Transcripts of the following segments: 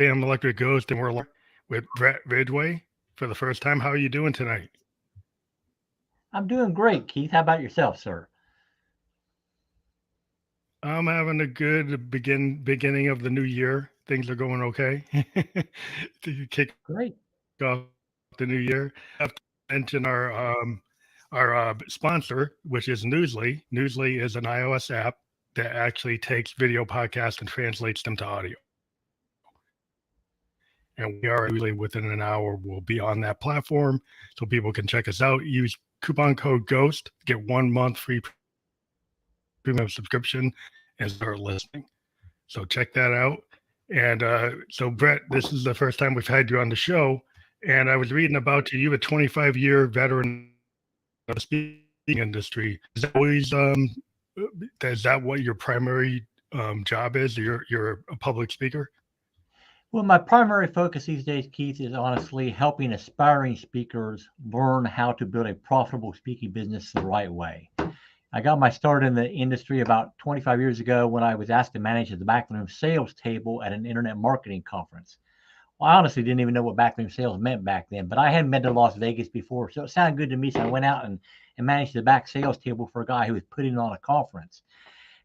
I'm Electric Ghost, and we're live with Bret Ridgway for the first time. How are you doing tonight? I'm doing great, Keith. How about yourself, sir? I'm having a good beginning of the new year. Things are going okay to kick off the Great. new year. I have to mention our sponsor, which is Newsly. Newsly is an iOS app that actually takes video podcasts and translates them to audio. And we are usually within an hour, we'll be on that platform so people can check us out. Use coupon code GHOST, get 1 month free premium subscription, and start listening. So check that out. And so, Brett, this is the first time we've had you on the show. And I was reading about you. You have a 25-year veteran of the speaking industry. Is that what your primary job is? You're a public speaker? Well, my primary focus these days, Keith, is honestly helping aspiring speakers learn how to build a profitable speaking business the right way. I got my start in the industry about 25 years ago when I was asked to manage the backroom sales table at an internet marketing conference. Well, I honestly didn't even know what backroom sales meant back then, but I hadn't been to Las Vegas before, so it sounded good to me. So I went out and managed the back sales table for a guy who was putting on a conference.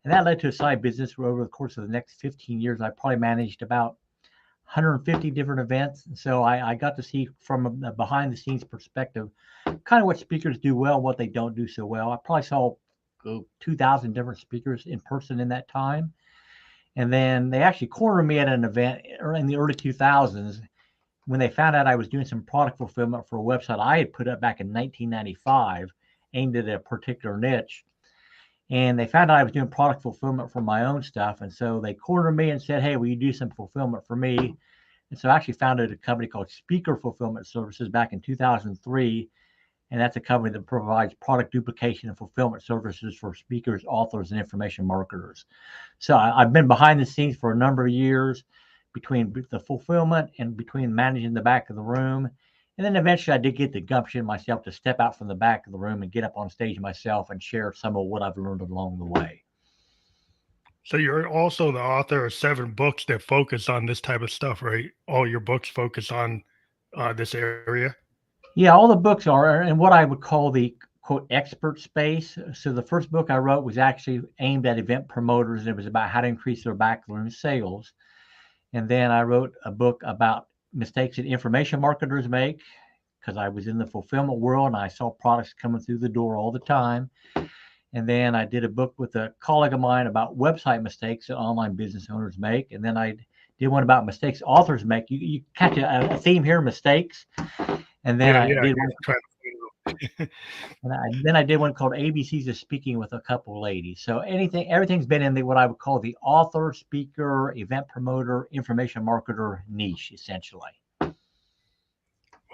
And that led to a side business where over the course of the next 15 years, I probably managed about 150 different events. And so I got to see from a behind the scenes perspective, kind of what speakers do well, what they don't do so well. I probably saw 2,000 different speakers in person in that time. And then they actually cornered me at an event in the early 2000s when they found out I was doing some product fulfillment for a website I had put up back in 1995, aimed at a particular niche. And they found out I was doing product fulfillment for my own stuff. And so they cornered me and said, hey, will you do some fulfillment for me? And so I actually founded a company called Speaker Fulfillment Services back in 2003. And that's a company that provides product duplication and fulfillment services for speakers, authors, and information marketers. So I've been behind the scenes for a number of years between the fulfillment and between managing the back of the room. And then eventually I did get the gumption myself to step out from the back of the room and get up on stage myself and share some of what I've learned along the way. So you're also the author of 7 books that focus on this type of stuff, right? All your books focus on this area. Yeah, all the books are in what I would call the quote expert space. So the first book I wrote was actually aimed at event promoters, and it was about how to increase their backroom sales. And then I wrote a book about mistakes that information marketers make because I was in the fulfillment world and I saw products coming through the door all the time. And then I did a book with a colleague of mine about website mistakes that online business owners make. And then I did one about mistakes authors make. You catch a theme here, mistakes. And then I did one. And then I did one called ABCs of Speaking with a couple of ladies. So everything's been in what I would call the author, speaker, event promoter, information marketer niche, essentially. Well,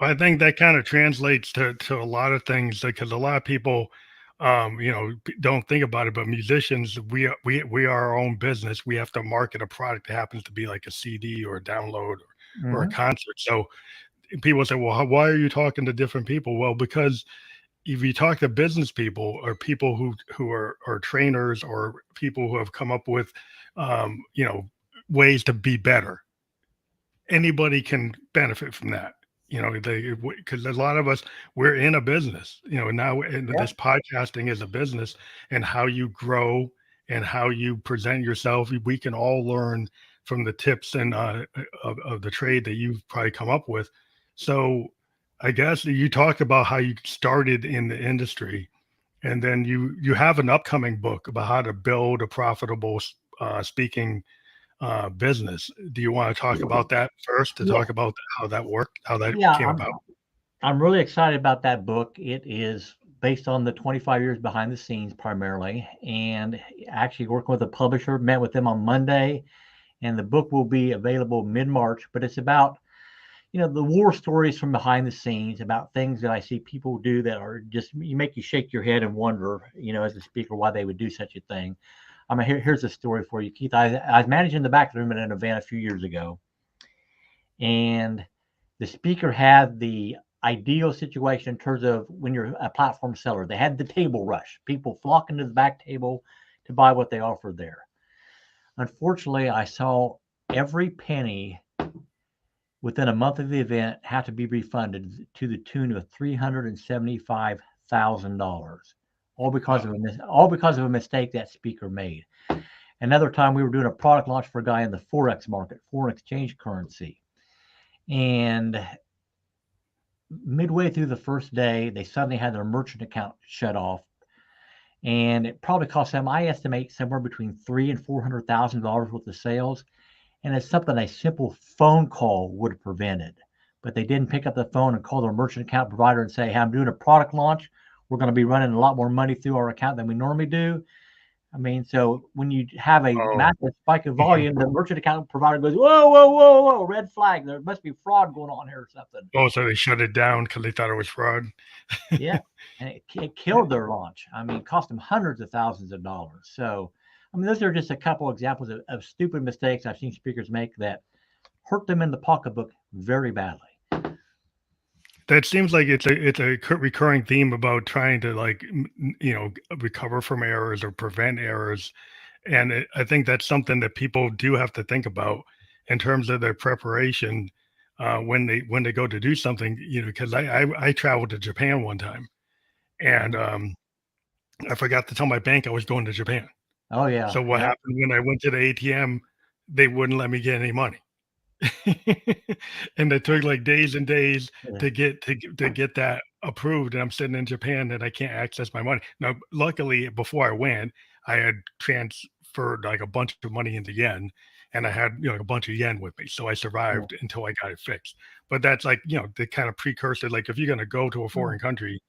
I think that kind of translates to a lot of things because a lot of people, don't think about it. But musicians, we are our own business. We have to market a product that happens to be like a CD or a download or a concert. So people say, well, why are you talking to different people? Well, because if you talk to business people or people who are trainers or people who have come up with, ways to be better, anybody can benefit from that. Because a lot of us, we're in a business, now this podcasting is a business, and how you grow and how you present yourself, we can all learn from the tips and of the trade that you've probably come up with. So I guess you talked about how you started in the industry, and then you have an upcoming book about how to build a profitable speaking business. Do you want to talk about that first to talk about how that worked, how that came Yeah, about? I'm really excited about that book. It is based on the 25 years behind the scenes primarily, and actually working with a publisher, met with them on Monday, and the book will be available mid-March. But it's about the war stories from behind the scenes, about things that I see people do that are just, you make you shake your head and wonder, as a speaker, why they would do such a thing. I mean, here's a story for you, Keith. I was managing the back room at an event a few years ago, and the speaker had the ideal situation in terms of when you're a platform seller. They had the table rush, people flocking to the back table to buy what they offered there. Unfortunately, I saw every penny within a month of the event have to be refunded to the tune of $375,000, all because Wow. of a mistake that speaker made. Another time we were doing a product launch for a guy in the Forex market, foreign exchange currency. And midway through the first day, they suddenly had their merchant account shut off. And it probably cost them, I estimate, somewhere between $300,000 and $400,000 worth of sales. And it's something a simple phone call would have prevented. But they didn't pick up the phone and call their merchant account provider and say, hey, I'm doing a product launch. We're going to be running a lot more money through our account than we normally do. I mean, so when you have a Oh, massive spike of volume, the merchant account provider goes, whoa, whoa, whoa, whoa, red flag. There must be fraud going on here or something. oh, so they shut it down because they thought it was fraud. Yeah. And it killed their launch. I mean, it cost them hundreds of thousands of dollars. So, I mean, those are just a couple examples of stupid mistakes I've seen speakers make that hurt them in the pocketbook very badly. That seems like it's a recurring theme about trying to recover from errors or prevent errors, and I think that's something that people do have to think about in terms of their preparation when they go to do something. Because I traveled to Japan one time, and I forgot to tell my bank I was going to Japan. Oh yeah. So what Yep. happened when I went to the ATM? They wouldn't let me get any money. And it took like days and days Yeah. to get that approved, and I'm sitting in Japan and I can't access my money. Now, luckily, before I went, I had transferred like a bunch of money into yen, and I had a bunch of yen with me, so I Yeah. survived until I got it fixed. But that's like the kind of precursor. Like if you're going to go to a Yeah. foreign country,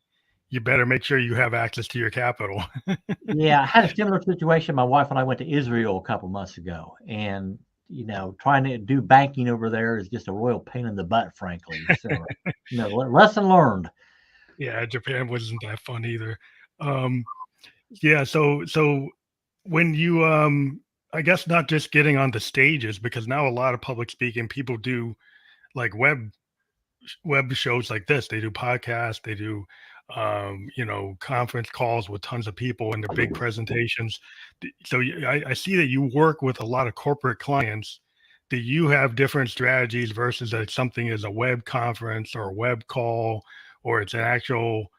you better make sure you have access to your capital. Yeah, I had a similar situation. My wife and I went to Israel a couple months ago, and trying to do banking over there is just a royal pain in the butt, frankly. So, lesson learned. Yeah, Japan wasn't that fun either. Um, Yeah, so when you I guess not just getting on the stages, because now a lot of public speaking people do like web shows like this. They do podcasts, they do conference calls with tons of people and their big presentations. So I see that you work with a lot of corporate clients. Do you have different strategies versus like something as a web conference or a web call, or it's an actual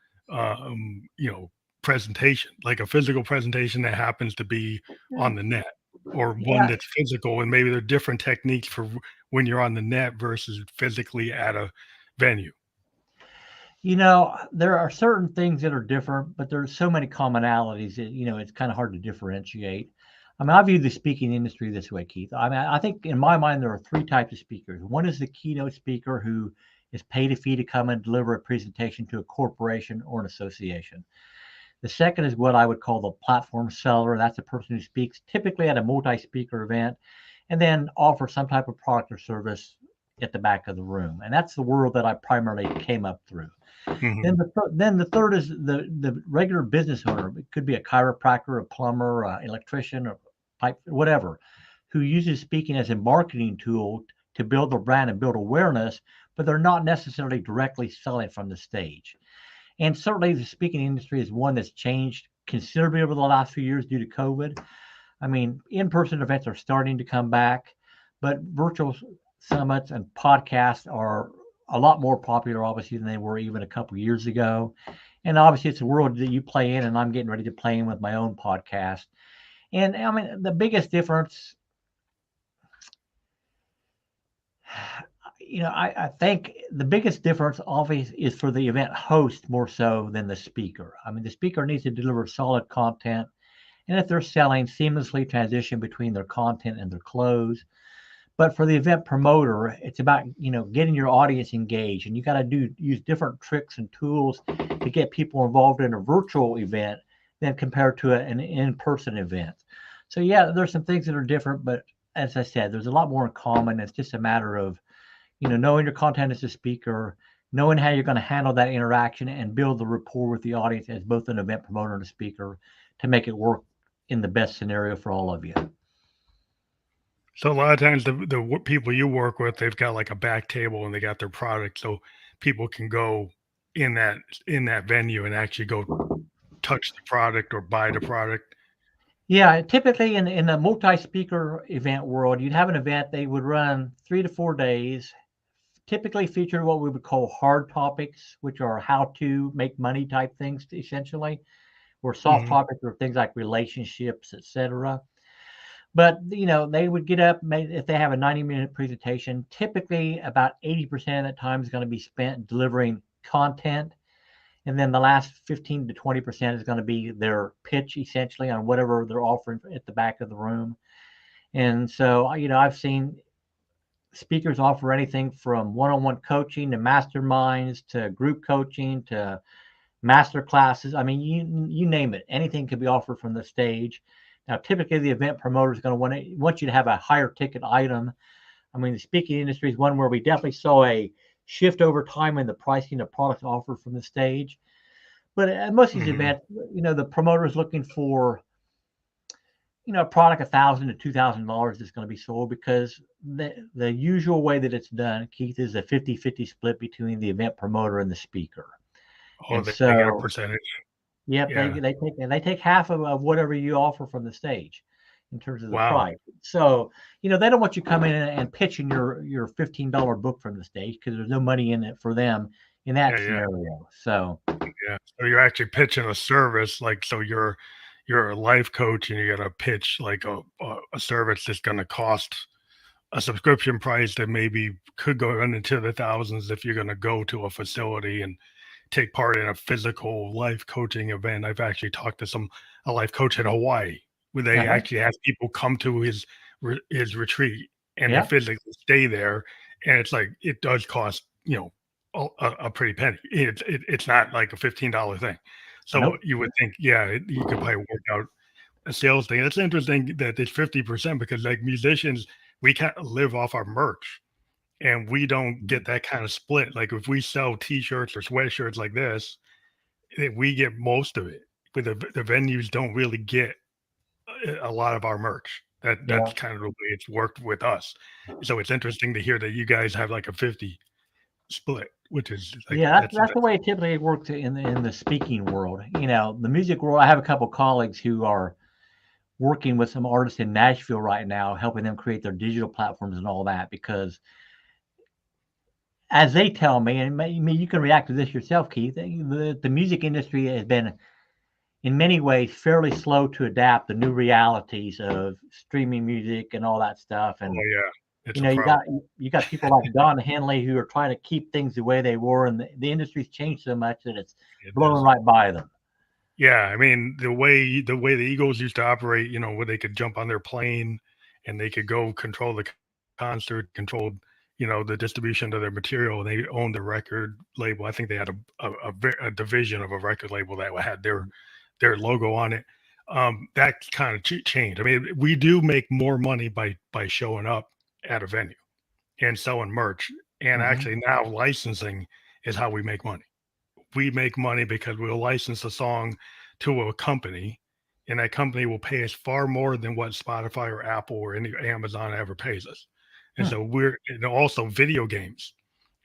presentation, like a physical presentation that happens to be on the net, or one Yeah, that's physical, and maybe there are different techniques for when you're on the net versus physically at a venue? there are certain things that are different, but there's so many commonalities that, it's kind of hard to differentiate. I mean, I view the speaking industry this way, Keith. I mean, I think in my mind, there are three types of speakers. One is the keynote speaker who is paid a fee to come and deliver a presentation to a corporation or an association. The second is what I would call the platform seller. That's a person who speaks typically at a multi-speaker event and then offers some type of product or service at the back of the room. And that's the world that I primarily came up through. Mhm. Then the third is the regular business owner. It could be a chiropractor, a plumber, an electrician, a pipe, whatever, who uses speaking as a marketing tool to build their brand and build awareness, but they're not necessarily directly selling from the stage. And certainly the speaking industry is one that's changed considerably over the last few years due to COVID. I mean, in-person events are starting to come back, but virtual summits and podcasts are a lot more popular, obviously, than they were even a couple years ago. And obviously, it's a world that you play in, and I'm getting ready to play in with my own podcast. And I mean, the biggest difference, I think the biggest difference obviously is for the event host more so than the speaker. I mean, the speaker needs to deliver solid content, and if they're selling, seamlessly transition between their content and their close. But for the event promoter, it's about getting your audience engaged, and you got to use different tricks and tools to get people involved in a virtual event than compared to an in-person event. So yeah, there's some things that are different, but as I said, there's a lot more in common. It's just a matter of knowing your content as a speaker, knowing how you're going to handle that interaction and build the rapport with the audience as both an event promoter and a speaker to make it work in the best scenario for all of you. So a lot of times the people you work with, they've got like a back table and they got their product, so people can go in that venue and actually go touch the product or buy the product. Yeah, typically in a multi-speaker event world, you'd have an event, they would run 3 to 4 days, typically feature what we would call hard topics, which are how to make money type things, essentially, where soft topics are things like relationships, etc. But they would get up if they have a 90-minute presentation. Typically, about 80% of the time is going to be spent delivering content, and then the last 15 to 20% is going to be their pitch, essentially, on whatever they're offering at the back of the room. And so, I've seen speakers offer anything from one-on-one coaching to masterminds to group coaching to master classes. I mean, you name it. Anything can be offered from the stage. Now, typically, the event promoter is going to want you to have a higher ticket item. I mean, the speaking industry is one where we definitely saw a shift over time in the pricing of products offered from the stage. But at most of these events, the promoter is looking for, a product $1,000 to $2,000 that's going to be sold, because the usual way that it's done, Keith, is a 50-50 split between the event promoter and the speaker. Oh, and they get a percentage. Yep, yeah. they take half of whatever you offer from the stage in terms of the price. So, they don't want you coming in and pitching your $15 book from the stage, because there's no money in it for them in that scenario. Yeah. So you're actually pitching a service, like, so you're a life coach and you're gonna pitch like a service that's gonna cost a subscription price that maybe could go into the thousands if you're gonna go to a facility and take part in a physical life coaching event. I've actually talked to a life coach in Hawaii where they actually have people come to his retreat and they physically stay there, and it's like, it does cost a pretty penny. It's not like a $15 thing. So you would think, you could probably work out a sales thing. It's interesting that it's 50%, because like musicians, we can't live off our merch. And we don't get that kind of split. Like if we sell T-shirts or sweatshirts like this, we get most of it. But the venues don't really get a lot of our merch. That's kind of the way it's worked with us. So it's interesting to hear that you guys have like a 50 split, which is like, that's the way it typically works in the speaking world. The music world, I have a couple colleagues who are working with some artists in Nashville right now, helping them create their digital platforms and all that, because as they tell me, and you can react to this yourself, Keith, the music industry has been, in many ways, fairly slow to adapt the new realities of streaming music and all that stuff. And you got people like Don Henley who are trying to keep things the way they were, and the industry's changed so much that it's blowing right by them. Yeah, I mean, the way the Eagles used to operate, where they could jump on their plane and they could go control the concert, control the distribution of their material. They owned the record label. I think they had a division of a record label that had their logo on it. That kind of changed. I mean, we do make more money by showing up at a venue and selling merch. And actually now licensing is how we make money. We make money because we'll license a song to a company, and that company will pay us far more than what Spotify or Apple or any Amazon ever pays us. And so also video games.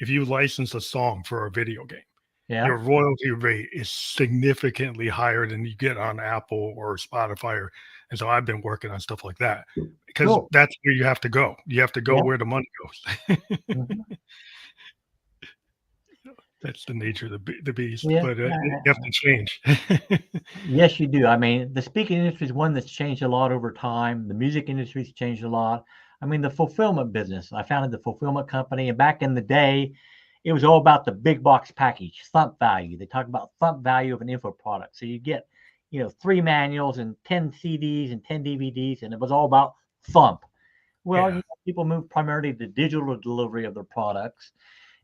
If you license a song for a video game, your royalty rate is significantly higher than you get on Apple or Spotify. And so I've been working on stuff like that, because that's where you have to go. You have to go where the money goes. That's the nature of the beast, but you have to change. Yes, you do. I mean, the speaking industry is one that's changed a lot over time. The music industry's changed a lot. I mean, the fulfillment business, I founded the fulfillment company, and back in the day, it was all about the big box package, thump value. They talk about thump value of an info product. So you get, 3 manuals and 10 CDs and 10 DVDs, and it was all about thump. Well, people moved primarily to digital delivery of their products.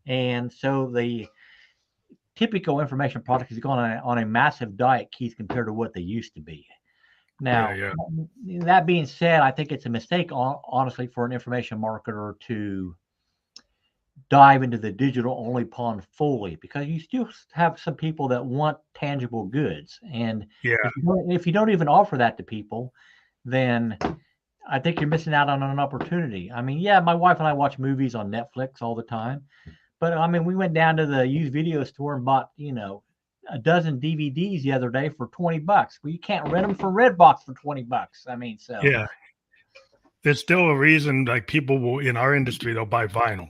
And so the typical information product has gone on a massive diet, Keith, compared to what they used to be. Now, that being said, I think it's a mistake, honestly, for an information marketer to dive into the digital only pond fully, because you still have some people that want tangible goods. And if you don't even offer that to people, then I think you're missing out on an opportunity. I mean, my wife and I watch movies on Netflix all the time. But I mean, we went down to the used video store and bought, a dozen DVDs the other day for $20. Well, you can't rent them for Redbox for $20. I mean, there's still a reason, like, people will, in our industry, they'll buy vinyl,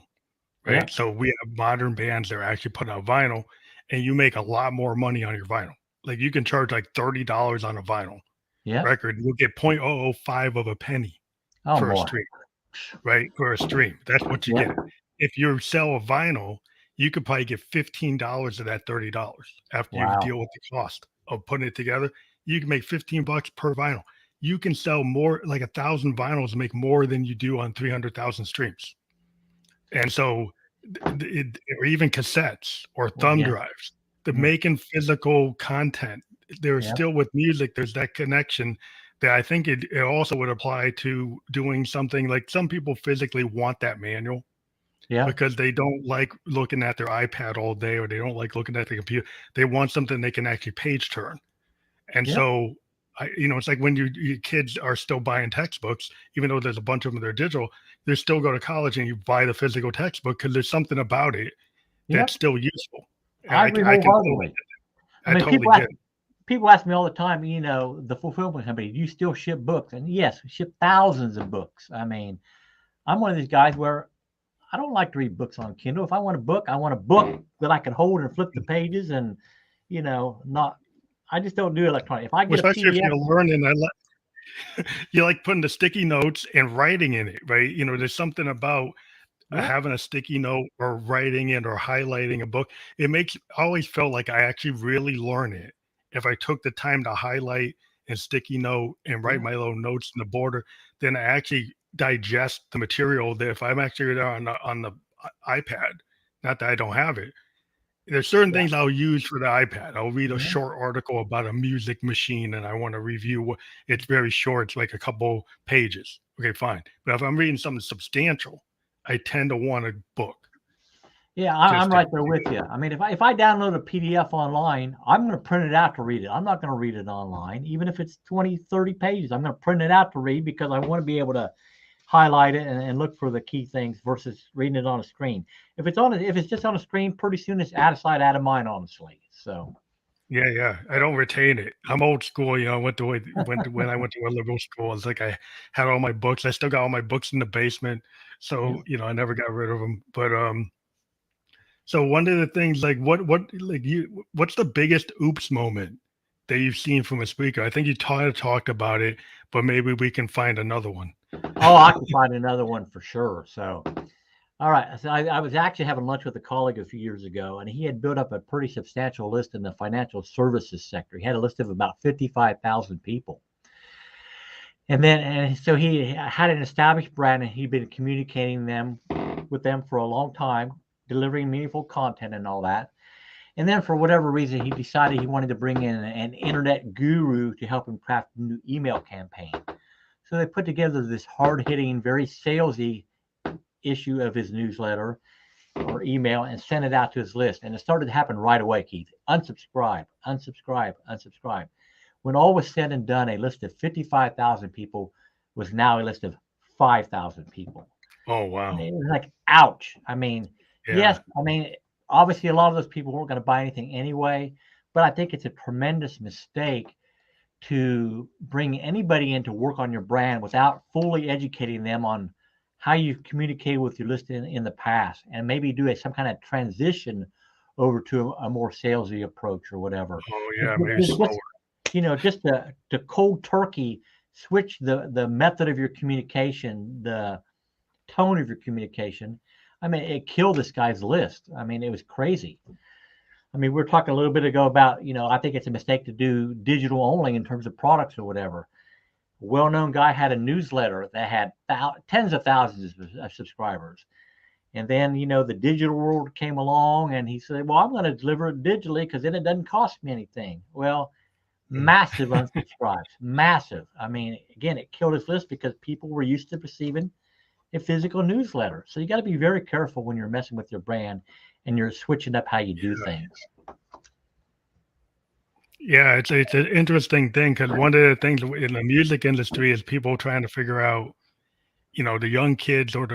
right? Yeah. So we have modern bands that are actually putting out vinyl, and you make a lot more money on your vinyl. Like you can charge like $30 on a vinyl Yeah. record, you'll get 0.005 of a penny Oh for a boy. stream, right? For a stream. That's what you Yeah. get. If you sell a vinyl, you could probably get $15 of that $30 after you Wow. deal with the cost of putting it together. You can make $15 per vinyl. You can sell more, like 1,000 vinyls, make more than you do on 300,000 streams. And so, or even cassettes or Well, thumb yeah. drives, the Mm, making physical content, there's yeah. still with music, there's that connection that I think it also would apply to doing something like some people physically want that manual Yeah. because they don't like looking at their iPad all day or they don't like looking at the computer. They want something they can actually page turn. And Yeah. so, it's like when your kids are still buying textbooks, even though there's a bunch of them that are digital, they still go to college and you buy the physical textbook because there's something about it Yeah. that's still useful. And I agree wholeheartedly. I I mean, totally get it. people ask me all the time, the fulfillment company, do you still ship books? And yes, we ship thousands of books. I mean, I'm one of these guys where I don't like to read books on Kindle. If I want a book, I want a book that I can hold and flip the pages and, not, I just don't do electronic. If I Well, get a especially if PDF, you're learning, you like putting the sticky notes and writing in it, right? There's something about yeah, having a sticky note or writing it or highlighting a book. It makes I always felt like I actually really learn it if I took the time to highlight and sticky note and write yeah, my little notes in the border. Then I actually digest the material that if I'm actually there on the iPad. Not that I don't have it. There's certain yeah, things I'll use for the iPad. I'll read a yeah, short article about a music machine and I want to review what it's very short. It's like a couple pages. Okay, fine. But if I'm reading something substantial, I tend to want a book yeah. I'm just to, right there with you. I mean, if I download a PDF online, I'm going to print it out to read it. I'm not going to read it online, even if it's 20, 30 pages. I'm going to print it out to read because I want to be able to highlight it and look for the key things versus reading it on a screen. If it's just on a screen, pretty soon it's out of sight, out of mind, honestly. So yeah. I don't retain it. I'm old school. I when I went to a liberal school, it's like I had all my books. I still got all my books in the basement. yeah. So, I never got rid of them. But so one of the things, like what's the biggest oops moment that you've seen from a speaker? I think you talked about it, but maybe we can find another one. Oh, I can find another one for sure. So all right. So I was actually having lunch with a colleague a few years ago, and he had built up a pretty substantial list in the financial services sector. He had a list of about 55,000 people. And so he had an established brand, and he'd been communicating with them for a long time, delivering meaningful content and all that. And then for whatever reason, he decided he wanted to bring in an internet guru to help him craft a new email campaign. So they put together this hard-hitting, very salesy issue of his newsletter or email and sent it out to his list. And it started to happen right away, Keith. Unsubscribe, unsubscribe, unsubscribe. When all was said and done, a list of 55,000 people was now a list of 5,000 people. Oh And wow. it was like, ouch. I mean, yes, Yeah. obviously a lot of those people weren't going to buy anything anyway, but I think it's a tremendous mistake to bring anybody in to work on your brand without fully educating them on how you've communicated with your list in the past and maybe do some kind of transition over to a more salesy approach or whatever. Oh yeah, maybe slower. Just to cold turkey switch the method of your communication, the tone of your communication. I mean, it killed this guy's list. I mean, it was crazy. I mean, we were talking a little bit ago about, I think it's a mistake to do digital only in terms of products or whatever. A well-known guy had a newsletter that had tens of thousands of subscribers. And then, the digital world came along and he said, well, I'm going to deliver it digitally because then it doesn't cost me anything. Well, massive unsubscribes, massive. I mean, again, it killed his list because people were used to receiving a physical newsletter. So you got to be very careful when you're messing with your brand and you're switching up how you do things. Yeah, it's an interesting thing because one of the things in the music industry is people trying to figure out, the young kids or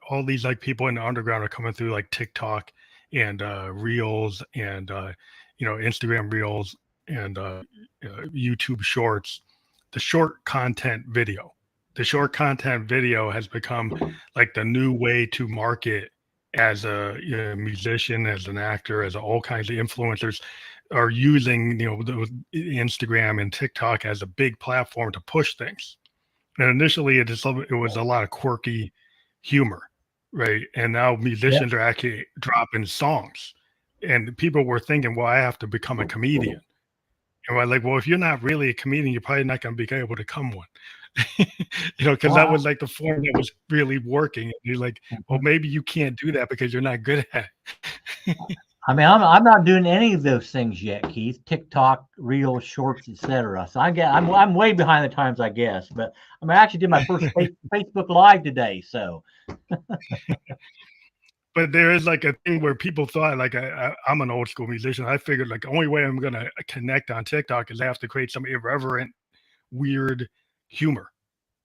all these like people in the underground are coming through like TikTok and Reels and Instagram Reels and YouTube Shorts. The short content video, the short content video has become like the new way to market as a musician, as an actor, as all kinds of influencers are using Instagram and TikTok as a big platform to push things. And initially, it was a lot of quirky humor, right? And now Yeah. musicians are actually dropping songs, and people were thinking, "Well, I have to become a comedian." And we're like, "Well, if you're not really a comedian, you're probably not going to be able to become one." Because that Well, was like the form that was really working. And you're like, "Well, mhm. maybe you can't do that because you're not good at it." I mean, I'm not doing any of those things yet, Keith. TikTok, Reels, Shorts, etc. So I'm way behind the times, I guess. But I mean, I actually did my first Facebook Live today. So But there is like a thing where people thought like I'm an old school musician. I figured like the only way I'm gonna connect on TikTok is I have to create some irreverent, weird humor,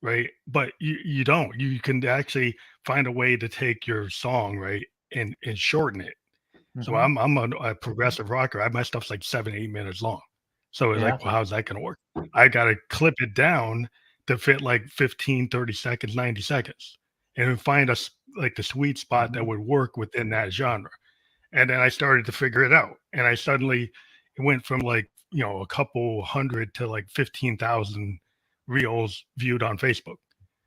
right? But you don't. You can actually find a way to take your song, right, and shorten it. So mhm. I'm a progressive rocker. My stuff's like 7, 8 minutes long. So it's Yeah, like, well, how's that gonna work? I gotta clip it down to fit like 15, 30 seconds, 90 seconds, and then find like the sweet spot that mhm. would work within that genre. And then I started to figure it out. And I suddenly it went from like, a couple hundred to like 15,000 reels viewed on Facebook.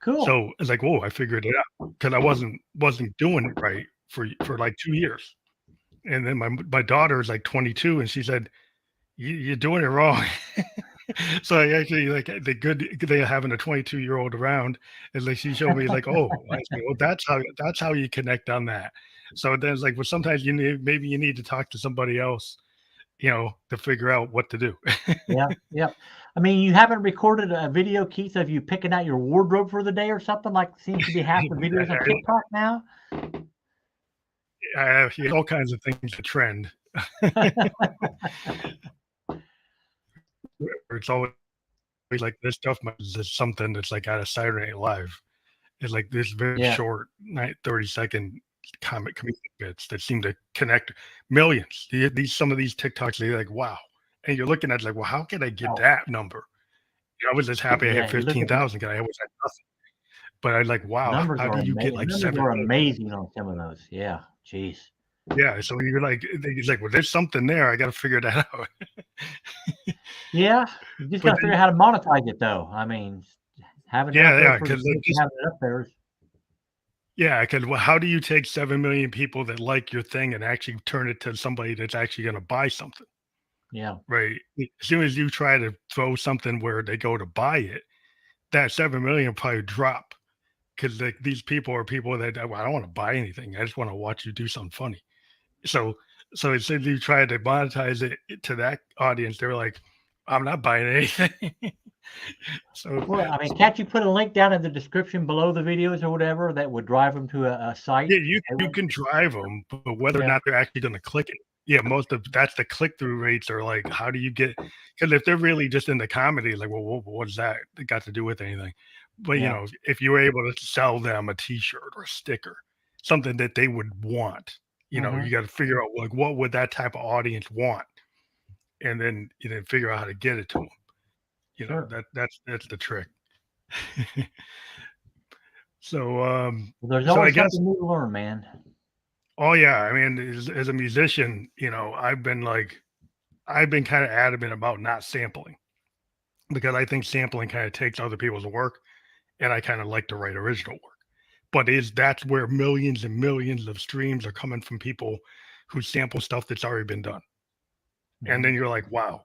Cool. So it's like, whoa, I figured it out because I wasn't doing it right for like 2 years. And then my daughter is like 22, and she said, You're doing it wrong." So I actually like they having a 22-year-old around, and like she showed me like, oh, I said, well, that's how you connect on that. So then it's like, well, sometimes maybe you need to talk to somebody else, to figure out what to do. Yeah, yeah. I mean, you haven't recorded a video, Keith, of you picking out your wardrobe for the day or something like seems to be half the videos on TikTok now. I have all kinds of things to trend. It's always like this stuff is something that's like out of Saturday Night Live. It's like this very Yeah. short, 30-second comedic bits that seem to connect millions. Some of these TikToks, they're like, wow. And you're looking at it like, well, how can I get Oh, that number? I was just happy I had yeah. You look at 15,000 because I always had nothing. But I like, wow, how do you get like numbers 7 are million? amazing on some of those. Yeah. Jeez. Yeah. So you're like, he's like, well, there's something there. I got to figure that out. Yeah. You just But got to figure then, out how to monetize it, though. I mean, having it up there yeah, for the because sake of having it up there is, well, how do you take 7 million people that like your thing and actually turn it to somebody that's actually going to buy something? yeah. Right. As soon as you try to throw something where they go to buy it, that 7 million probably drop because like these people are people that "Well, I don't want to buy anything. I just want to watch you do something funny." So, as soon as you try to monetize it to that audience, they're like, "I'm not buying anything." So, Well, I mean, can't you put a link down in the description below the videos or whatever that would drive them to a site? yeah, you can drive them, but whether or Yeah. not they're actually going to click it, yeah, most of that's the click through rates are like, how do you get? Because if they're really just into comedy, like, well, what does that got to do with anything? But Yeah. if you were able to sell them a T-shirt or a sticker, something that they would want, Hmm. you got to figure out like what would that type of audience want, and then figure out how to get it to them. Sure. That's the trick. So Well, there's so I always guess. something new to learn, man. Oh yeah, I mean, as a musician, I've been kind of adamant about not sampling because I think sampling kind of takes other people's work, and I kind of like to write original work. But that's where millions and millions of streams are coming from people who sample stuff that's already been done, and Hmm. then you're like, wow,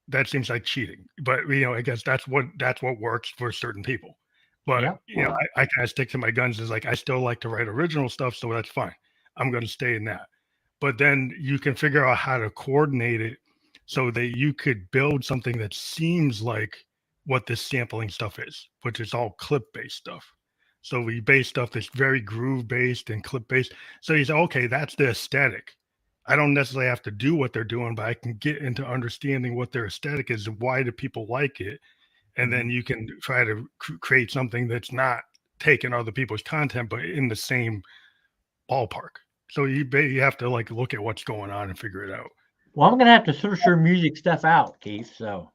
that seems like cheating. But I guess that's what works for certain people. But Yeah. I kind of stick to my guns. Is like I still like to write original stuff, so that's fine. I'm going to stay in that. But then you can figure out how to coordinate it so that you could build something that seems like what this sampling stuff is, which is all clip based stuff. So we base stuff that's very groove based and clip based. So you say, okay, that's the aesthetic. I don't necessarily have to do what they're doing, but I can get into understanding what their aesthetic is and why do people like it. And Hmm. then you can try to create something that's not taking other people's content, but in the same ballpark. So you have to like look at what's going on and figure it out. Well, I'm gonna have to search your music stuff out, Keith. So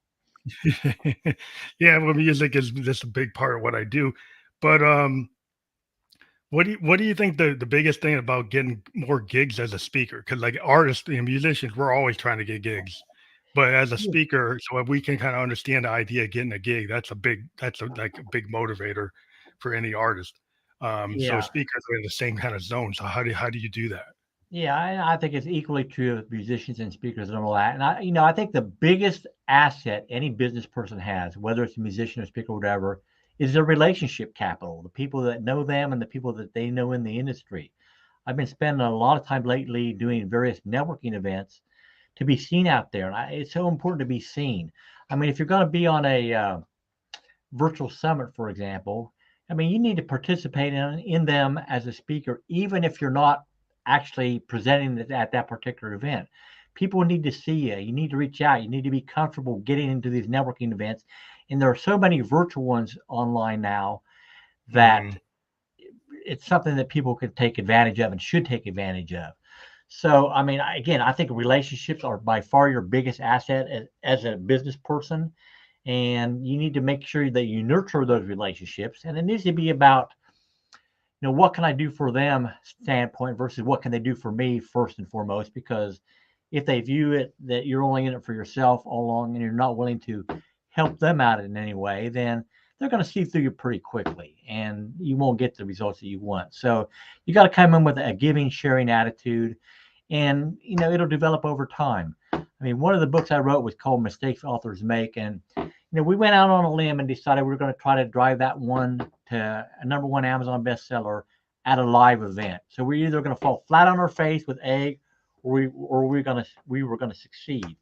Yeah, well, music is just a big part of what I do, but What do you think the biggest thing about getting more gigs as a speaker? Because like artists and musicians, we're always trying to get gigs, but as a Yeah. speaker, so if we can kind of understand the idea of getting a gig, like a big motivator for any artist. So Yeah. speakers are in the same kind of zone. So how do you do that? Yeah, I think it's equally true of musicians and speakers and all that. And I think the biggest asset any business person has, whether it's a musician or speaker or whatever, is their relationship capital, the people that know them and the people that they know in the industry. I've been spending a lot of time lately doing various networking events to be seen out there. And it's so important to be seen. I mean, if you're going to be on a virtual summit, for example, I mean, you need to participate in them as a speaker, even if you're not actually presenting at that particular event. People need to see you. You need to reach out. You need to be comfortable getting into these networking events. And there are so many virtual ones online now that Mhm. it's something that people can take advantage of and should take advantage of. So, I mean, again, I think relationships are by far your biggest asset as a business person. And you need to make sure that you nurture those relationships. And it needs to be about, what can I do for them standpoint versus what can they do for me first and foremost? Because if they view it that you're only in it for yourself all along and you're not willing to help them out in any way, then they're going to see through you pretty quickly and you won't get the results that you want. So you got to come in with a giving, sharing attitude, and it'll develop over time. I mean, one of the books I wrote was called Mistakes Authors Make, and we went out on a limb and decided we were going to try to drive that one to a #1 Amazon bestseller at a live event. So we're either going to fall flat on our face with egg, or we were going to succeed.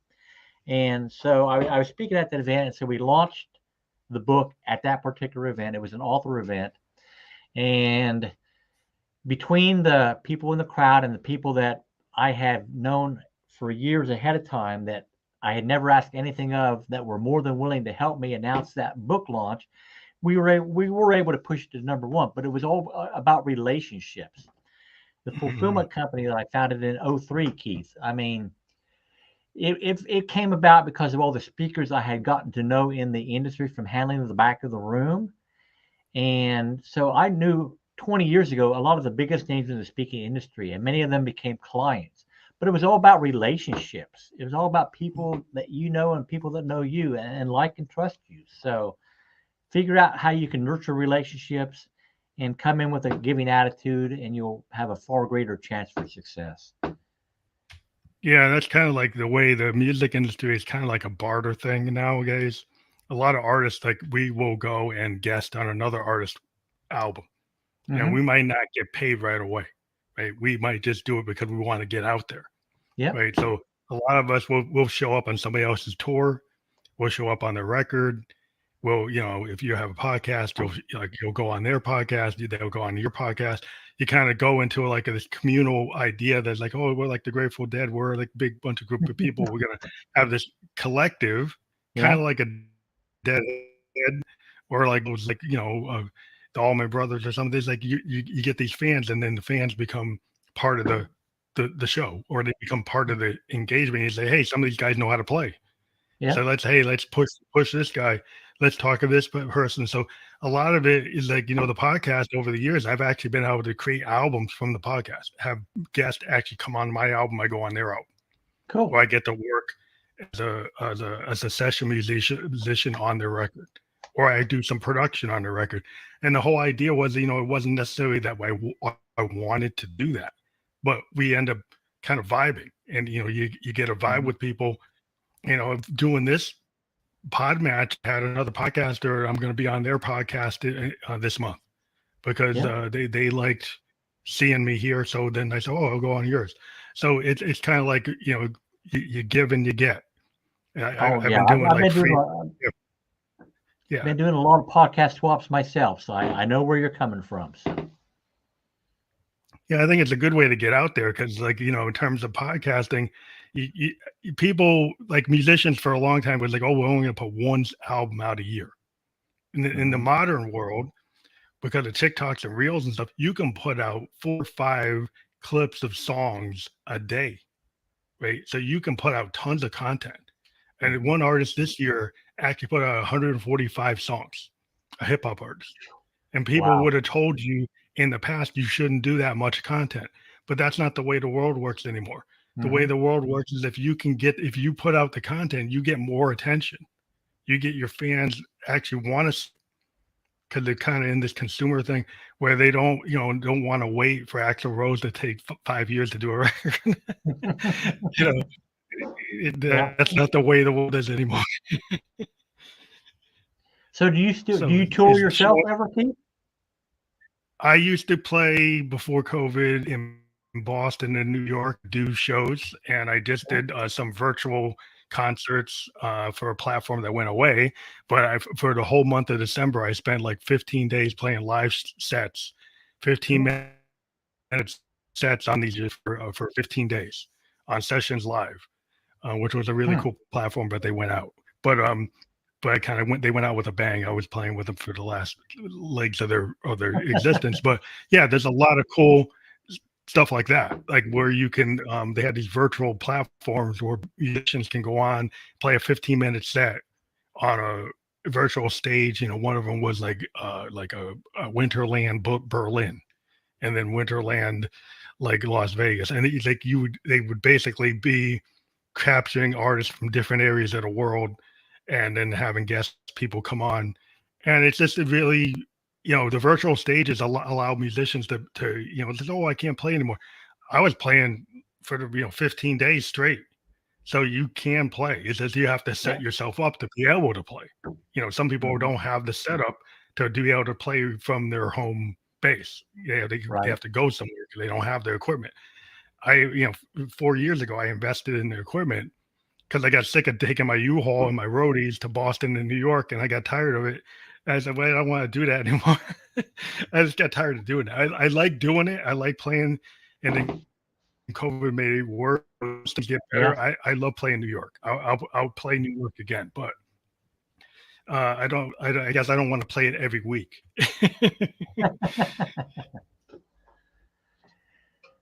And so I was speaking at that event, and so we launched the book at that particular event. It was an author event, and between the people in the crowd and the people that I have known for years ahead of time that I had never asked anything of that were more than willing to help me announce that book launch, we were able to push it to #1. But it was all about relationships. The Mhm. fulfillment company that I founded in '03, Keith. I mean, it came about because of all the speakers I had gotten to know in the industry from handling the back of the room. And so I knew 20 years ago a lot of the biggest names in the speaking industry, and many of them became clients. But it was all about relationships. It was all about people that you know and people that know you and like and trust you. So figure out how you can nurture relationships and come in with a giving attitude, and you'll have a far greater chance for success. Yeah, that's kind of like the way the music industry is kind of like a barter thing nowadays. A lot of artists, like we will go and guest on another artist's album. Hmm. We might not get paid right away, right? We might just do it because we want to get out there, Yep. right? So a lot of us will show up on somebody else's tour. We'll show up on their record. Well, if you have a podcast, you'll go on their podcast. They'll go on your podcast. You kind of go into like this communal idea that's like, oh, we're like the Grateful Dead. We're like a big bunch of group of people. We're gonna have this collective, kind Yeah. of like a dead or like it was like the Allman Brothers or something. There's like you get these fans, and then the fans become part of the show, or they become part of the engagement. You say, hey, some of these guys know how to play. Yeah. So let's push this guy. Let's talk to this person. So a lot of it is like, the podcast over the years, I've actually been able to create albums from the podcast, have guests actually come on my album. I go on their album, or Cool. I get to work as a session musician on their record, or I do some production on the record. And the whole idea was, it wasn't necessarily that I wanted to do that, but we end up kind of vibing, and you get a vibe Mhm. with people. Doing this pod match, had another podcaster. I'm going to be on their podcast this month because Yeah. they liked seeing me here. So then I said, oh, I'll go on yours. So it's kind of like you give and you get. Oh I've yeah. been doing I've like been doing free. a, Yeah, been doing a lot of podcast swaps myself, so I know where you're coming from. So yeah. I think it's a good way to get out there because, like in terms of podcasting, people like musicians for a long time was like, oh, we're only going to put one album out a year. In the mhm. modern world, because of TikToks and reels and stuff, you can put out 4 or 5 clips of songs a day, right? So you can put out tons of content. And Mhm. one artist this year actually put out 145 songs, a hip hop artist. And people Wow. would have told you in the past, you shouldn't do that much content, but that's not the way the world works anymore. The way Mm-hmm. the world works is if you put out the content, you get more attention. You get your fans actually want to, because they're kind of in this consumer thing where they don't want to wait for Axl Rose to take 5 years to do a record. you know, Yeah. that's not the way the world is anymore. So do So you tour yourself ever, Keith? I used to play before COVID in Boston and New York, do shows, and I just did some virtual concerts for a platform that went away. But for the whole month of December, I spent like 15 days playing live sets, 15 minutes sets on these for 15 days on Sessions Live, which was a really cool platform, but they went out. But I kind of they went out with a bang. I was playing with them for the last legs of their existence. But yeah, there's a lot of cool stuff like that, like where you can they had these virtual platforms where musicians can go on, play a 15-minute set on a virtual stage. One of them was like a Winterland Berlin, and then Winterland like Las Vegas, and they would basically be capturing artists from different areas of the world and then having guest people come on. And it's just a really, the virtual stages allow musicians to oh, I can't play anymore. I was playing for the 15 days straight. So you can play. It's just you have to set yourself up to be able to play. Some people don't have the setup to be able to play from their home base. They have to go somewhere because they don't have their equipment. 4 years ago, I invested in the equipment because I got sick of taking my U-Haul and my roadies to Boston and New York, and I got tired of it. And I said, well, I don't want to do that anymore. I just got tired of doing it. I like doing it. I like playing, and then COVID made it worse to get better. Yeah. I love playing New York. I'll play New York again, but I guess I don't want to play it every week.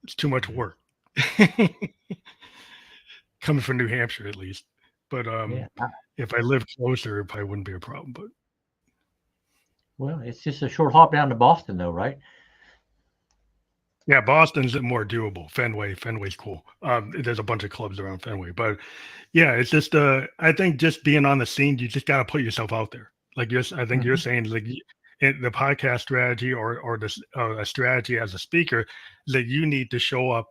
It's too much work. Coming from New Hampshire, at least. But if I lived closer, it probably wouldn't be a problem. But well, it's just a short hop down to Boston, though, right? Yeah, Boston's more doable. Fenway's cool. There's a bunch of clubs around Fenway, but yeah, it's just I think just being on the scene, you just got to put yourself out there. Like I think you're saying, like the podcast strategy or this a strategy as a speaker, that you need to show up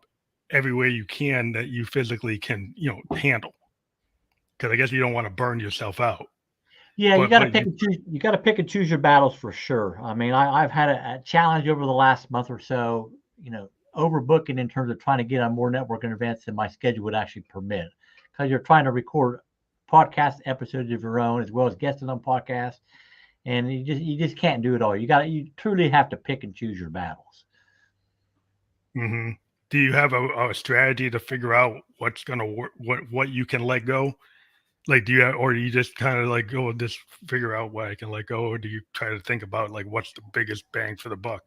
everywhere you can that you physically can handle. Because I guess you don't want to burn yourself out. Yeah, you got to pick and choose. You got to pick and choose your battles for sure. I mean, I've had a challenge over the last month or so. Overbooking in terms of trying to get on more networking events than my schedule would actually permit, because you're trying to record podcast episodes of your own as well as guesting on podcasts, and you just can't do it all. You truly have to pick and choose your battles. Mm-hmm. Do you have a strategy to figure out what's going to work, what you can let go? Like, do you just kind of like go just figure out what I can let go, or do you try to think about like what's the biggest bang for the buck?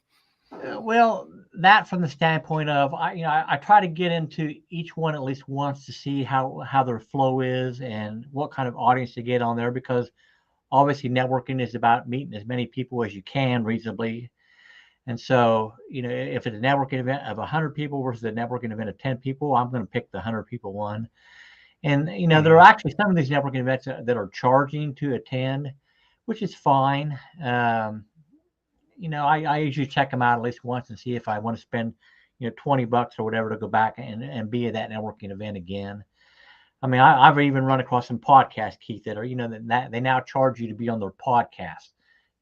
Well, that from the standpoint of I try to get into each one at least once to see how their flow is and what kind of audience to get on there, because obviously networking is about meeting as many people as you can reasonably. And so, if it's a networking event of 100 people versus a networking event of 10 people, I'm going to pick the 100 people one. And, there are actually some of these networking events that are charging to attend, which is fine. I usually check them out at least once and see if I want to spend, $20 or whatever to go back and be at that networking event again. I mean, I've even run across some podcasts, Keith, that are, that they now charge you to be on their podcast.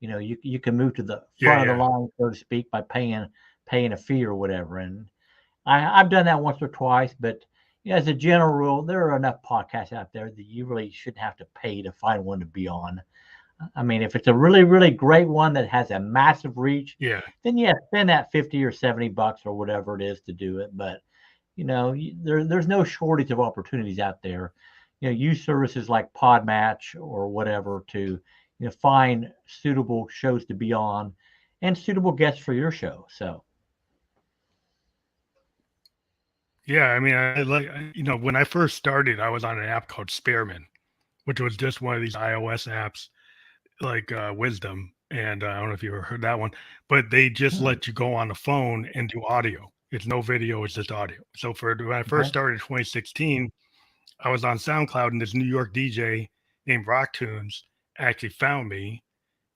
You can move to the front of the line, so to speak, by paying a fee or whatever. And I've done that once or twice, but as a general rule, there are enough podcasts out there that you really shouldn't have to pay to find one to be on. I mean, if it's a really, really great one that has a massive reach, then spend that $50 or $70 or whatever it is to do it. But, there's no shortage of opportunities out there. Use services like Podmatch or whatever to, find suitable shows to be on and suitable guests for your show. So. Yeah, I mean, I like, when I first started, I was on an app called Spearman, which was just one of these iOS apps like Wisdom. and I don't know if you ever heard that one, but they just Hmm. let you go on the phone and do audio. It's no video, it's just audio. So for when I first Okay. started in 2016, I was on SoundCloud, and this New York DJ named Rock Tunes actually found me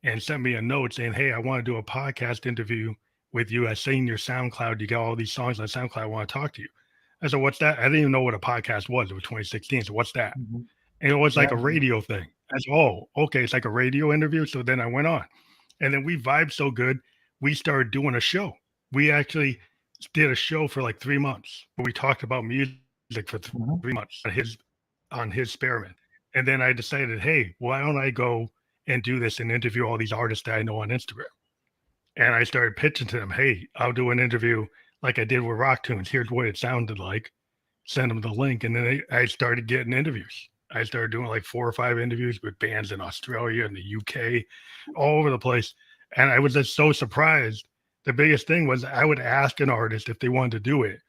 and sent me a note saying, "Hey, I want to do a podcast interview with you. I seen your SoundCloud. You got all these songs on SoundCloud. I want to talk to you." I said, "What's that?" I didn't even know what a podcast was. It was 2016. So what's that? Hmm. And it was Yeah. like a radio thing. I said, "Oh, okay. It's like a radio interview." So then I went on. And then we vibed so good, we started doing a show. We actually did a show for like 3 months where we talked about music for three Hmm. months on his experiment. And then I decided, hey, why don't I go and do this and interview all these artists that I know on Instagram? And I started pitching to them, hey, I'll do an interview like I did with Rock Tunes. Here's what it sounded like. Send them the link. And then I started getting interviews. I started doing like 4 or 5 interviews with bands in Australia and the UK, all over the place. And I was just so surprised. The biggest thing was I would ask an artist if they wanted to do it,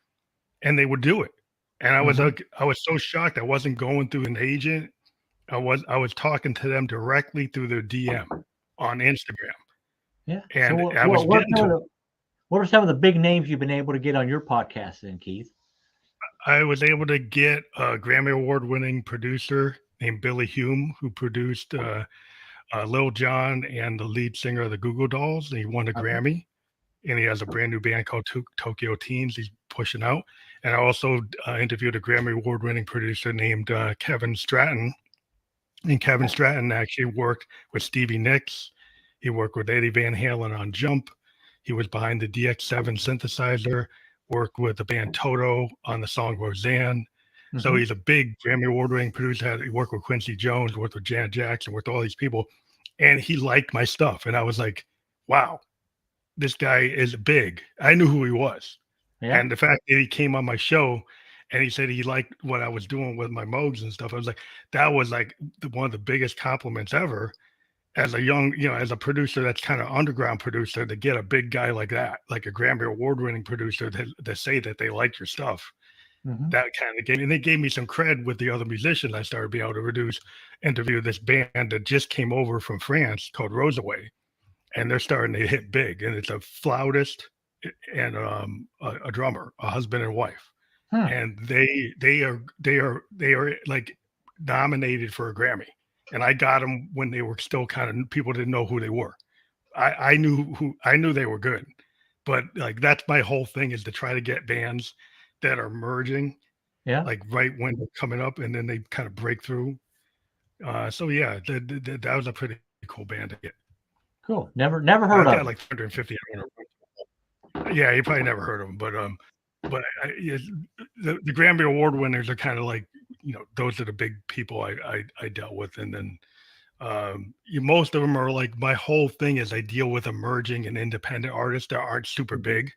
and they would do it. And Hmm. I was so shocked. I wasn't going through an agent. I was talking to them directly through their DM on Instagram, Yeah. So and I was getting to. what are some of the big names you've been able to get on your podcast then, Keith? I was able to get a Grammy Award winning producer named Billy Hume, who produced Lil Jon and the lead singer of the Goo Goo Dolls. He won a Okay. Grammy, and he has a brand new band called Tokyo Teens. He's pushing out. And I also interviewed a Grammy Award winning producer named Kevin Stratton. And Kevin Stratton actually worked with Stevie Nicks. He worked with Eddie Van Halen on Jump. He was behind the DX7 synthesizer, worked with the band Toto on the song Roseanne. So Hmm. he's a big Grammy Award winning producer. He worked with Quincy Jones, worked with Janet Jackson, worked with all these people. And he liked my stuff. And I was like, wow, this guy is big. I knew who he was. Yeah. And the fact that he came on my show and he said he liked what I was doing with my Moogs and stuff, I was like, that was like one of the biggest compliments ever as a young, as a producer that's kind of underground producer to get a big guy like that, like a Grammy Award winning producer to say that they like your stuff. Hmm. That kind of and they gave me some cred with the other musicians. I started being able to interview this band that just came over from France called Rosaway, and they're starting to hit big. And it's a flautist and a drummer, a husband and wife, Hmm. and they are like nominated for a Grammy. And I got them when they were still kind of people didn't know who they were. I knew they were good, but like that's my whole thing is to try to get bands that are merging Yeah. like right when they're coming up, and then they kind of break through. So yeah, that was a pretty cool band to get. Cool. Never heard I've of got them. like 150. Yeah, you probably never heard of them, but the Grammy Award winners are kind of like those are the big people I dealt with, and then most of them are like my whole thing is I deal with emerging and independent artists that aren't super Hmm. big,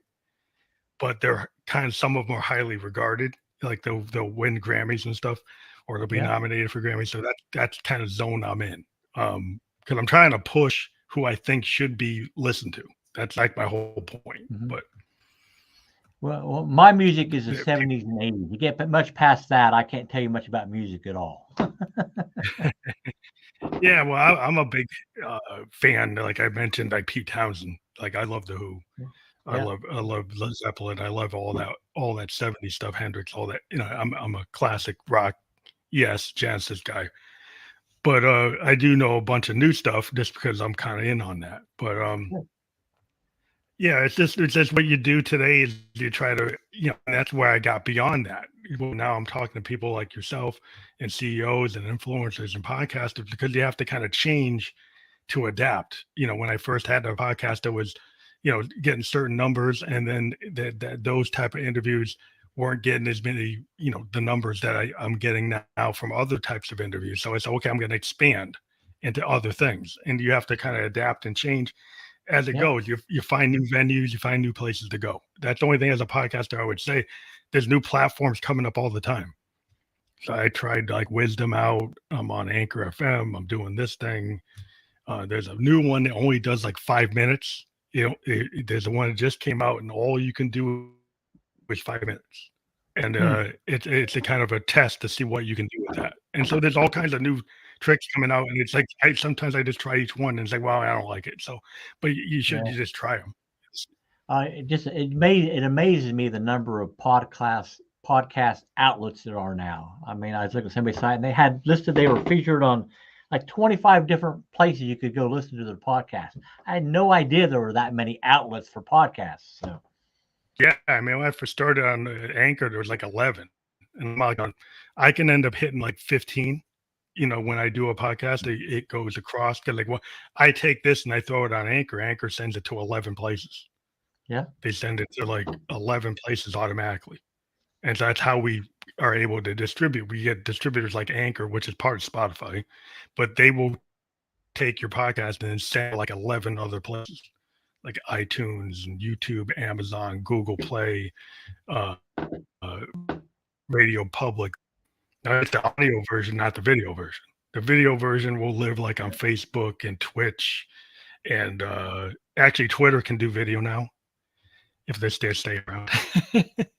but they're kind of some of them are highly regarded, like they'll win Grammys and stuff, or they'll be Yeah. nominated for Grammys. So that's kind of zone I'm in, because I'm trying to push who I think should be listened to. That's like my whole point. Hmm. But Well, my music is the the 70s and 80s. You get much past that, I can't tell you much about music at all. yeah, well, I'm a big fan. Like I mentioned, like Pete Townsend. Like I love the Who. Yeah. I love Led Zeppelin. I love all that 70s stuff, Hendrix, all that. I'm a classic rock, yes, Genesis guy. But I do know a bunch of new stuff just because I'm kind of in on that. But yeah, it's just what you do today is you try to, and that's where I got beyond that. Well, now I'm talking to people like yourself and CEOs and influencers and podcasters because you have to kind of change to adapt. When I first had a podcast, it was, getting certain numbers, and then those type of interviews weren't getting as many, the numbers that I'm getting now from other types of interviews. So I said, okay, I'm going to expand into other things, and you have to kind of adapt and change as it Yeah. goes. You find new venues, you find new places to go. That's the only thing as a podcaster I would say. There's new platforms coming up all the time. So I tried like Wisdom out. I'm on Anchor FM. I'm doing this thing. There's a new one that only does like 5 minutes. There's the one that just came out, and all you can do is 5 minutes. And Hmm. it's a kind of a test to see what you can do with that. And so there's all kinds of new tricks coming out, and it's like sometimes I just try each one, and it's like, well, I don't like it. So, but you should just try them. It amazes me the number of podcast outlets there are now. I mean, I was looking at somebody's site and they had listed they were featured on like 25 different places you could go listen to their podcast. I had no idea there were that many outlets for podcasts. So yeah, I mean, when I first started on Anchor, there was like 11, and I'm like, I can end up hitting like 15. You know, when I do a podcast, it goes across. Cause like, well, I take this and I throw it on Anchor. Anchor sends it to 11 places. Yeah, they send it to like 11 places automatically, and so that's how we are able to distribute. We get distributors like Anchor, which is part of Spotify, but they will take your podcast and then send like 11 other places, like iTunes and YouTube, Amazon, Google Play, uh, uh, Radio Public. Now it's the audio version, not the video version. The video version will live like on Facebook and Twitch, and actually Twitter can do video now if they stay around.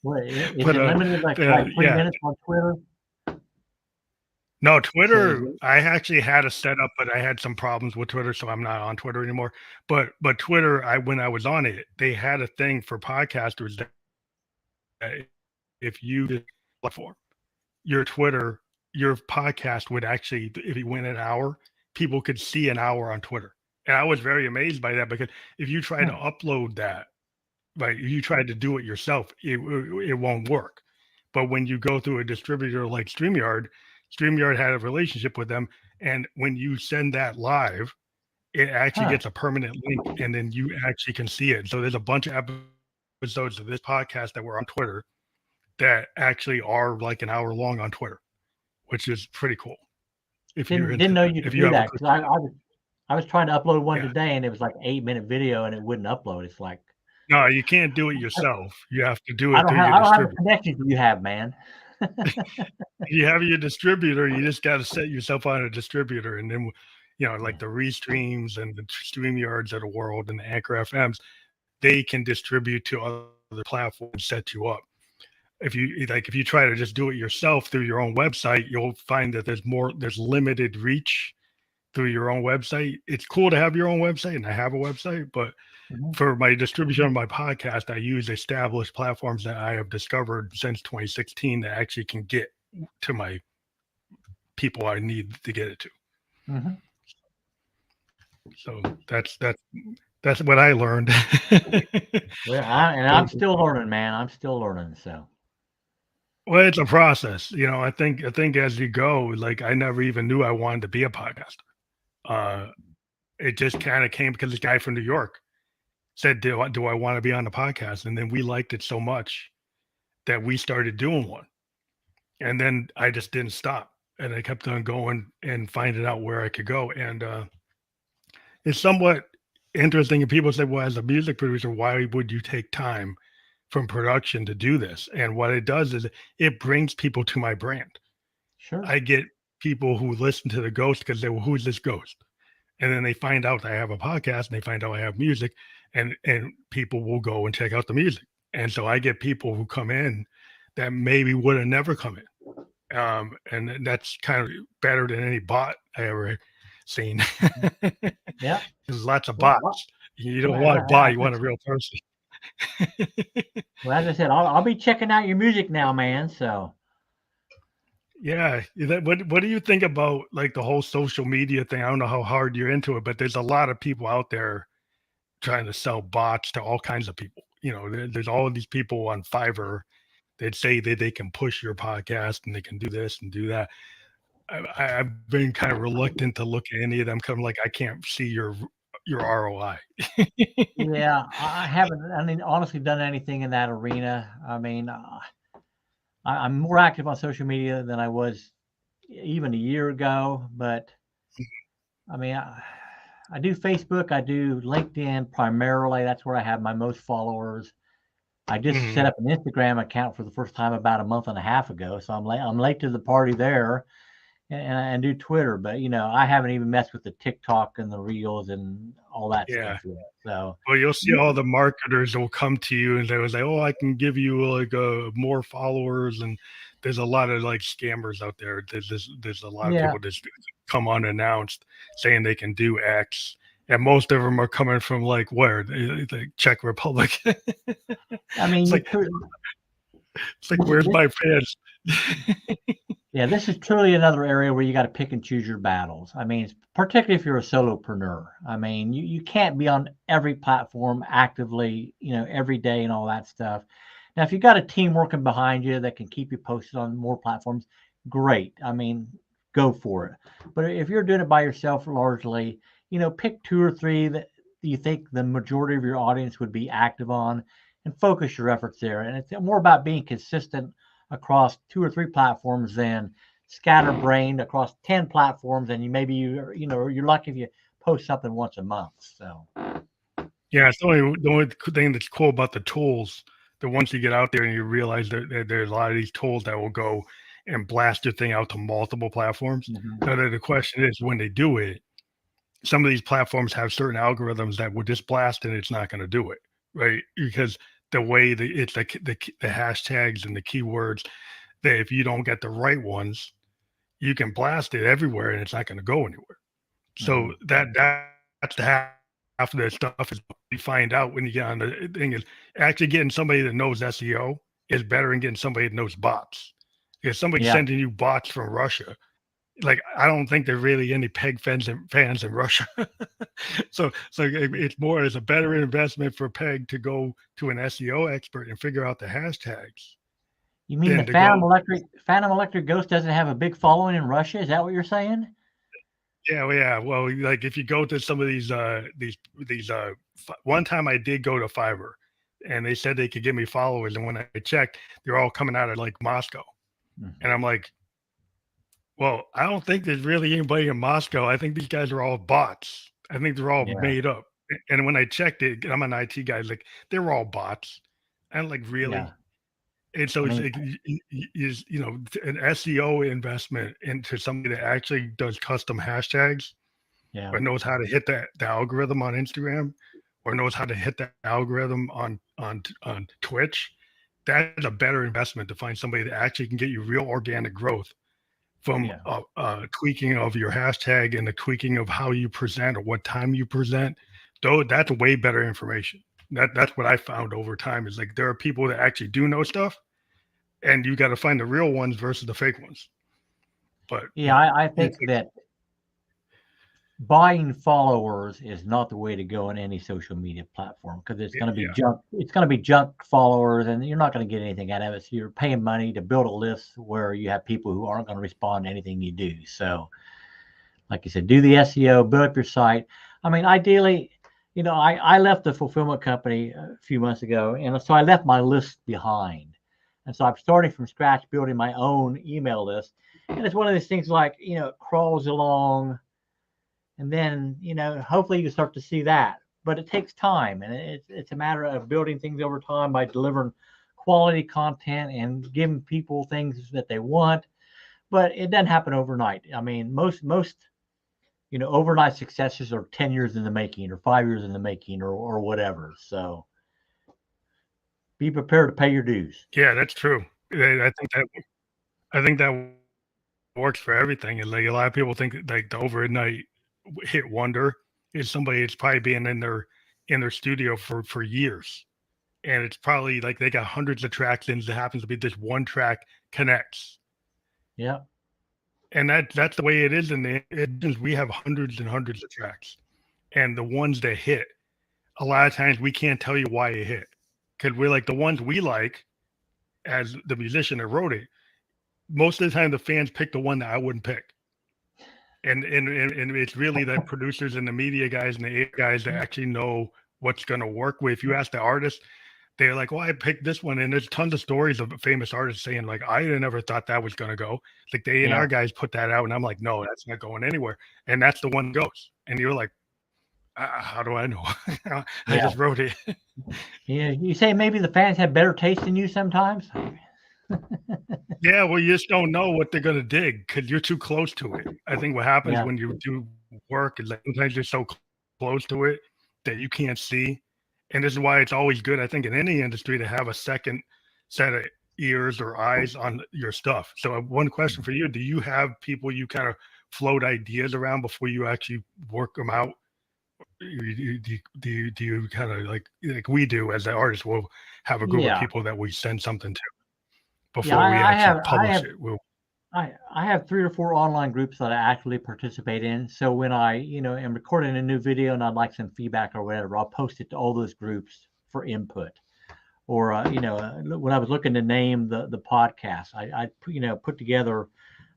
what, is it limited like 3 minutes on Twitter? No, Twitter, I actually had a setup, but I had some problems with Twitter, so I'm not on Twitter anymore. But Twitter, when I was on it, they had a thing for podcasters that if you platform your Twitter, your podcast would actually, if you went an hour, people could see an hour on Twitter. And I was very amazed by that, because if you try to upload that, right, if you try to do it yourself, it won't work. But when you go through a distributor like StreamYard had a relationship with them, and when you send that live, it actually gets a permanent link, and then you actually can see it. So there's a bunch of episodes of this podcast that were on Twitter that actually are like an hour long on Twitter, which is pretty cool. If didn't know you could do that, because I was trying to upload one today, and it was like 8-minute video, and it wouldn't upload. It's like, no, you can't do it yourself. You have to do it. I don't have the connections you have, man. You have your distributor. You just got to set yourself on a distributor, and then, you know, like the Restreams and the StreamYards of the world and the Anchor FMs, they can distribute to other platforms, set you up. If you try to just do it yourself through your own website, you'll find that there's limited reach through your own website. It's cool to have your own website, and I have a website, but for my distribution of my podcast, I use established platforms that I have discovered since 2016 that actually can get to my people I need to get it to. Mm-hmm. So that's what I learned. Well, I'm still learning, man. I'm still learning. So. Well, it's a process, you know. I think as you go, like I never even knew I wanted to be a podcaster. It just kind of came because this guy from New York said, do I want to be on the podcast? And then we liked it so much that we started doing one. And then I just didn't stop. And I kept on going and finding out where I could go. And it's somewhat interesting. And people say, well, as a music producer, why would you take time from production to do this? And what it does is it brings people to my brand. Sure. I get people who listen to the Ghost because they, well, who's this Ghost? And then they find out I have a podcast, and they find out I have music, and people will go and check out the music. And so I get people who come in that maybe would have never come in. And that's kind of better than any bot I ever seen. Yeah. There's lots of bots. You don't want a bot, you want a real person. Well, as I said, I'll be checking out your music now, man. So. Yeah. What do you think about like the whole social media thing? I don't know how hard you're into it, but there's a lot of people out there trying to sell bots to all kinds of people. You know, there's all of these people on Fiverr that say that they can push your podcast and they can do this and do that. I've been kind of reluctant to look at any of them because I'm like, I can't see your ROI. Yeah, I haven't honestly done anything in that arena. I mean, I'm more active on social media than I was even a year ago, but I mean, I do Facebook, I do LinkedIn primarily. That's where I have my most followers. I just set up an Instagram account for the first time about a month and a half ago, so I'm late to the party there, and do Twitter. But you know, I haven't even messed with the TikTok and the Reels and all that stuff yet. So, well, you'll see all the marketers will come to you and they will say, "Oh, I can give you like more followers and there's a lot of like scammers out there. There's a lot of Yeah. people just come unannounced saying they can do X, and most of them are coming from like where the Czech Republic. I mean, It's you like could. where's my fans? Yeah, this is truly another area where you got to pick and choose your battles. I mean, particularly if you're a solopreneur. I mean, you can't be on every platform actively, every day and all that stuff. Now, if you got a team working behind you that can keep you posted on more platforms, great. I mean, go for it. But if you're doing it by yourself largely, pick two or three that you think the majority of your audience would be active on and focus your efforts there. And it's more about being consistent across two or three platforms than scatterbrained across 10 platforms. And you're lucky if you post something once a month. So Yeah, it's the only thing that's cool about the tools, that once you get out there and you realize that there's a lot of these tools that will go and blast your thing out to multiple platforms. Now, the question is, when they do it, some of these platforms have certain algorithms that will just blast and it's not going to do it, right? Because the way it's the hashtags and the keywords, that if you don't get the right ones, you can blast it everywhere and it's not going to go anywhere. So that's the half of the stuff is you find out when you get on the thing is actually getting somebody that knows SEO is better than getting somebody that knows bots. If somebody's yeah, sending you bots from Russia, like I don't think there's really any peg fans in Russia. so it's more as a better investment for Peg to go to an SEO expert and figure out the hashtags you mean the than to go. Phantom Electric Ghost doesn't have a big following in Russia? Is that what you're saying? Yeah. Well, like if you go to some of these one time I did go to Fiverr, and they said they could give me followers, and when I checked, they're all coming out of like Moscow, and I'm like, well, I don't think there's really anybody in Moscow. I think these guys are all bots. I think they're all Yeah, made up. And when I checked it, I'm an IT guy. Like they were all bots. And like yeah. really, and so I it's mean, like is an SEO investment into somebody that actually does custom hashtags yeah, or knows how to hit the algorithm on Instagram or knows how to hit the algorithm on Twitch. That's a better investment to find somebody that actually can get you real organic growth from yeah, tweaking of your hashtag and the tweaking of how you present or what time you present. Though that's way better information. That's what I found over time is like there are people that actually do know stuff, and you got to find the real ones versus the fake ones. But yeah. I think that buying followers is not the way to go on any social media platform because it's going to be yeah, junk. It's going to be junk followers, and you're not going to get anything out of it. So you're paying money to build a list where you have people who aren't going to respond to anything you do. So, like you said, do the SEO, build up your site. I mean, ideally, I left the fulfillment company a few months ago, and so I left my list behind. And so I'm starting from scratch, building my own email list. And it's one of these things like, it crawls along and then hopefully you start to see that, but it takes time, and it's a matter of building things over time by delivering quality content and giving people things that they want, but it doesn't happen overnight. I mean, most overnight successes are 10 years in the making or 5 years in the making or whatever. So be prepared to pay your dues. yeah, that's true. I think that works for everything. And like a lot of people think that, like the overnight hit wonder is somebody that's probably been in their studio for years, and it's probably like they got hundreds of tracks and it happens to be this one track connects. Yeah, And that's the way it is in we have hundreds and hundreds of tracks. And the ones that hit, a lot of times we can't tell you why it hit. Because we're like the ones we like as the musician that wrote it, most of the time the fans pick the one that I wouldn't pick. And it's really the producers and the media guys and the A guys that actually know what's gonna work with. If you ask the artist, they're like, "Well, I picked this one," and there's tons of stories of famous artists saying, like, "I never thought that was gonna go." Like the A&R yeah, guys put that out, and I'm like, "No, that's not going anywhere," and that's the one that goes. And you're like, "How do I know? I yeah, just wrote it." yeah. You say maybe the fans have better taste than you sometimes. Yeah, well, you just don't know what they're gonna dig because you're too close to it. I think what happens Yeah, when you do work is like sometimes you're so close to it that you can't see, and this is why it's always good, I think, in any industry to have a second set of ears or eyes on your stuff. So one question for you: do you have people you kind of float ideas around before you actually work them out? Do you kind of like we do as an artist? We'll have a group of Yeah, people that we send something to yeah. before we I actually have I publish have it. We'll I have 3 or 4 online groups that I actively participate in. So when I, am recording a new video and I'd like some feedback or whatever, I'll post it to all those groups for input. Or when I was looking to name the podcast, I put together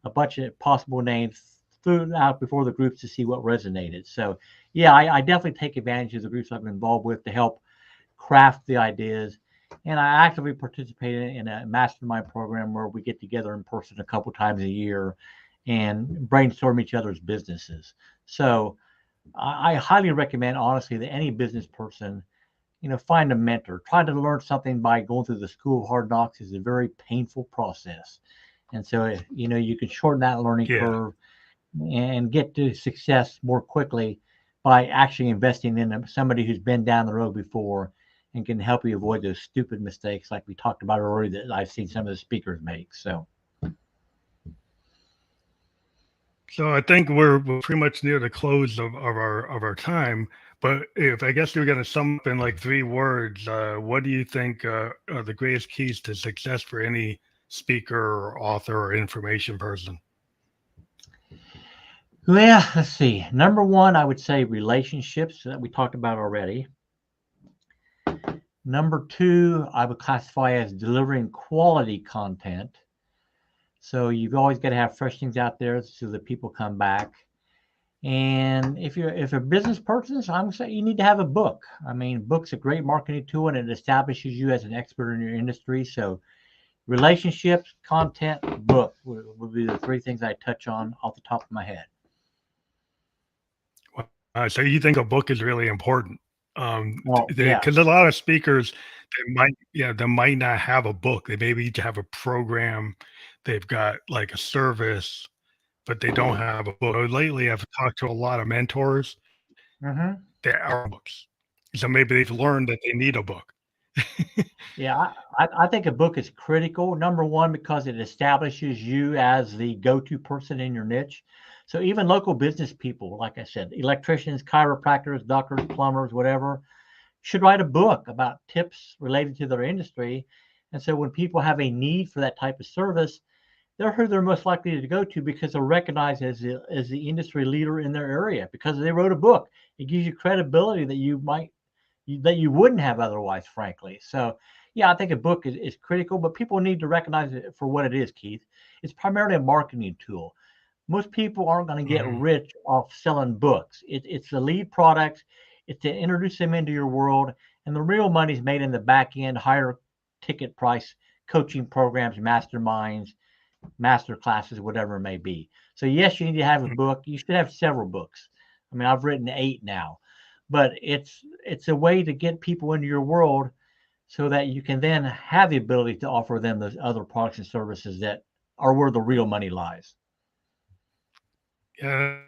a bunch of possible names, threw it out before the groups to see what resonated. So yeah, I definitely take advantage of the groups I've been involved with to help craft the ideas. And I actively participate in a mastermind program where we get together in person a couple times a year and brainstorm each other's businesses. So I highly recommend, honestly, that any business person, find a mentor. Trying to learn something by going through the school of hard knocks is a very painful process. And so, you can shorten that learning yeah. curve and get to success more quickly by actually investing in somebody who's been down the road before and can help you avoid those stupid mistakes like we talked about earlier that I've seen some of the speakers make. So, So I think we're pretty much near the close of our time. But if I guess you're going to sum up in like 3 words, what do you think are the greatest keys to success for any speaker or author or information person? well, let's see. Number one, I would say relationships that we talked about already. Number two, I would classify as delivering quality content. So you've always got to have fresh things out there so that people come back. And if you're a business person, so I'm gonna say you need to have a book. I mean, book's a great marketing tool and it establishes you as an expert in your industry. So relationships, content, book would be the 3 things I touch on off the top of my head. So you think a book is really important? Well, yeah. Because a lot of speakers, they might not have a book. They maybe have a program. They've got like a service, but they don't have a book. Lately, I've talked to a lot of mentors Hmm. that are books. So maybe they've learned that they need a book. Yeah, I think a book is critical. Number one, because it establishes you as the go-to person in your niche. So even local business people, like I said, electricians, chiropractors, doctors, plumbers, whatever, should write a book about tips related to their industry. And so when people have a need for that type of service, they're who they're most likely to go to because they're recognized as the industry leader in their area because they wrote a book. It gives you credibility that you wouldn't have otherwise, frankly. So yeah, I think a book is critical, but people need to recognize it for what it is, Keith. It's primarily a marketing tool. Most people aren't going to get Mhm. rich off selling books. It's the lead product. It's to introduce them into your world, and the real money's made in the back end, higher ticket price coaching programs, masterminds, master classes, whatever it may be. So yes, you need to have a book. You should have several books. I mean, I've written 8 now, but it's a way to get people into your world so that you can then have the ability to offer them those other products and services that are where the real money lies. Yeah,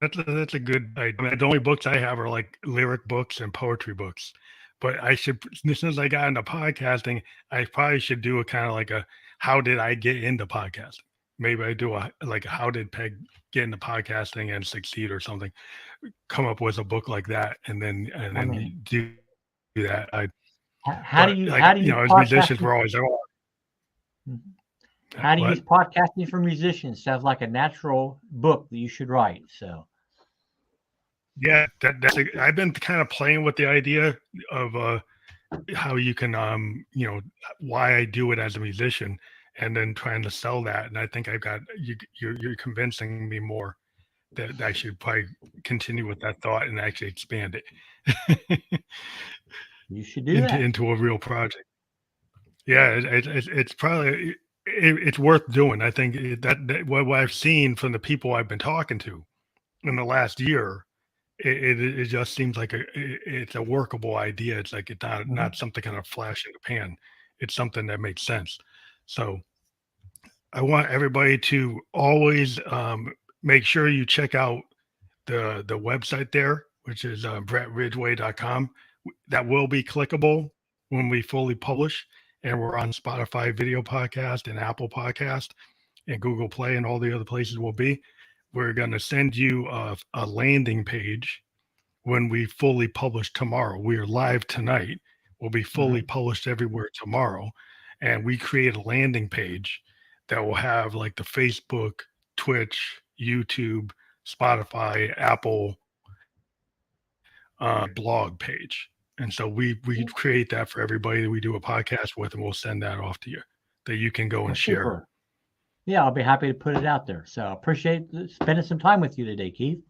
that's a good idea. I mean, the only books I have are like lyric books and poetry books. But I should, as soon as I got into podcasting, I probably should do a kind of like a how did I get into podcasting? Maybe I do a like how did Peg get into podcasting and succeed or something. Come up with a book like that, and then I mean, do that. how do But you like as musicians, podcasting? we're always Mhm. How to use what? podcasting for musicians sounds like a natural book that you should write. So, Yeah, I've been kind of playing with the idea of how you can why I do it as a musician and then trying to sell that. And I think I've got you're convincing me more that I should probably continue with that thought and actually expand it you should do into that. into a real project. Yeah, it's probably it's worth doing. I think that what I've seen from the people I've been talking to in the last year, it just seems like it's a workable idea. It's like it's not Mhm. something kind of flash in the pan. It's something that makes sense. So I want everybody to always make sure you check out the website there, which is bretridgway.com. That will be clickable when we fully publish. and we're on Spotify video podcast and Apple podcast and Google Play and all the other places we'll be. We're going to send you a landing page when we fully publish tomorrow. We are live tonight. We'll be fully published everywhere tomorrow. And we create a landing page that will have like the Facebook, Twitch, YouTube, Spotify, Apple blog page. And so we create that for everybody that we do a podcast with, and we'll send that off to you that you can go and share. Super. Yeah, I'll be happy to put it out there. So I appreciate spending some time with you today, Keith.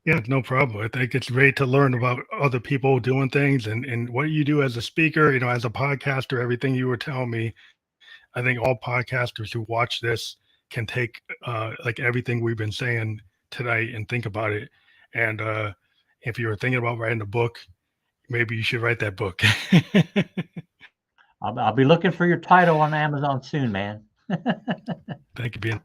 Yeah, no problem. I think it's great to learn about other people doing things and what you do as a speaker, as a podcaster, everything you were telling me. I think all podcasters who watch this can take like everything we've been saying tonight and think about it. And if you're thinking about writing a book, maybe you should write that book. I'll be looking for your title on Amazon soon, man. Thank you, Ben.